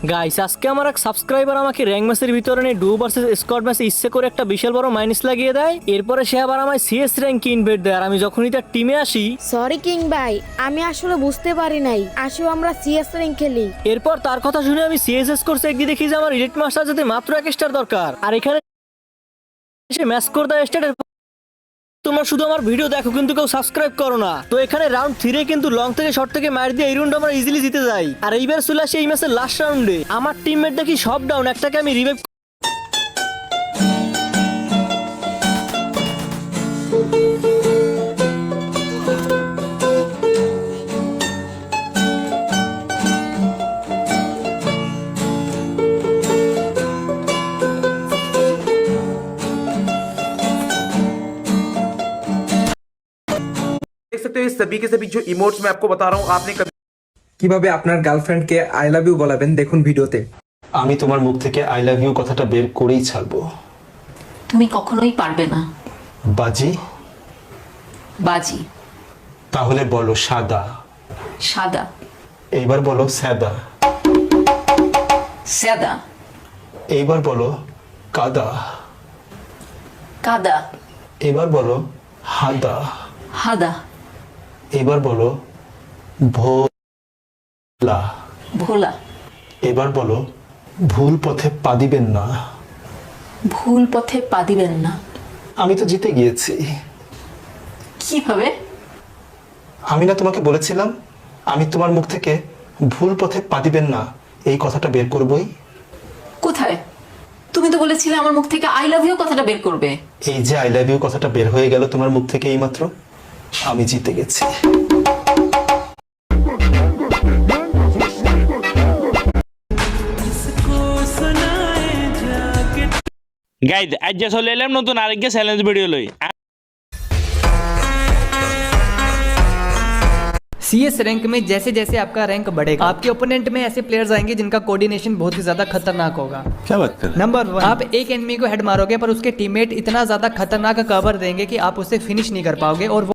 Guys আজকে আমার এক সাবস্ক্রাইবার আমাকে র্যাঙ্ক ম্যাচের ভিতরে নিয়ে ডু ভার্সেস স্কোয়াড ম্যাচে ইচ্ছে করে একটা বিশাল বড় মাইনাস লাগিয়ে দেয়। এরপরে সে আবার আমায় সিএস র্যাঙ্ক ইনভাইট দেয়, আর আমি যখনই তার টিমে আসি সরি কিং ভাই, আমি আসলে বুঝতে পারি নাই। আসো আমরা সিএস র্যাঙ্ক খেলি। এরপর তার কথা শুনে আমি সিএসএস কোর্সে একদিন দেখি যে আমার রিলেট মাস্টার যেতে মাত্র 1 স্টার দরকার, আর এখানে সে ম্যাচ করে দেয় স্টারের। তোমরা শুধু আমার ভিডিও দেখো কিন্তু কেউ সাবস্ক্রাইব করো না। তো এখানে রাউন্ড 3 কিন্তু লং থেকে শর্ট থেকে মার দিয়ে এই রাউন্ড আমরা ইজিলি জিতে যাই। আর এইবার চলে আসে এই ম্যাচের লাস্ট রাউন্ডে, আমার টিমমেট দেখি সব ডাউন, একটাকে আমি রিভাইভ। देख सकते हो इस सभी के सभी जो इमोट्स मैं आपको बता रहा हूँ आपने कभी কিভাবে আপনার গার্লফ্রেন্ডকে আই লাভ ইউ বলাবেন দেখুন ভিডিওতে। আমি তোমার মুখ থেকে আই লাভ ইউ কথাটা বের করেই ছাড়বো। তুমি কখনোই পারবে না। বাজি? বাজি। তাহলে বলো সাদা। সাদা। এইবার বলো সাদা। সাদা। এইবার বলো কাদা। কাদা। এবার বলো হাদা। হাদা। এবার বলো ভোলা। ভোলা। এবার বলো ভুল পথে পা দিবেন না। ভুল পথে পা দিবেন না। আমি তো জিতে গিয়েছি। কিভাবে? আমি না তোমাকে বলেছিলাম আমি তোমার মুখ থেকে ভুল পথে পা দিবেন না এই কথাটা বের করবই। কোথায়? তুমি তো বলেছিলে আমার মুখ থেকে আই লাভ ইউ কথাটা বের করবে। এই যে আই লাভ ইউ কথাটা বের হয়ে গেল তোমার মুখ থেকে এইমাত্র, আমি জিতে গেছি। গাইড আজ যা চলে এলাম নতুন আরেকটা চ্যালেঞ্জ ভিডিও লই। सीएस रैंक में जैसे जैसे आपका रैंक बढ़ेगा आपके ओपोनेंट में ऐसे प्लेयर्स आएंगे जिनका कोऑर्डिनेशन बहुत ही ज्यादा खतरनाक होगा। क्या बात कर? नंबर 1, आप एक एनिमी को हेड मारोगे पर उसके टीममेट इतना ज्यादा खतरनाक कवर देंगे कि आप उसे फिनिश नहीं कर पाओगे और वो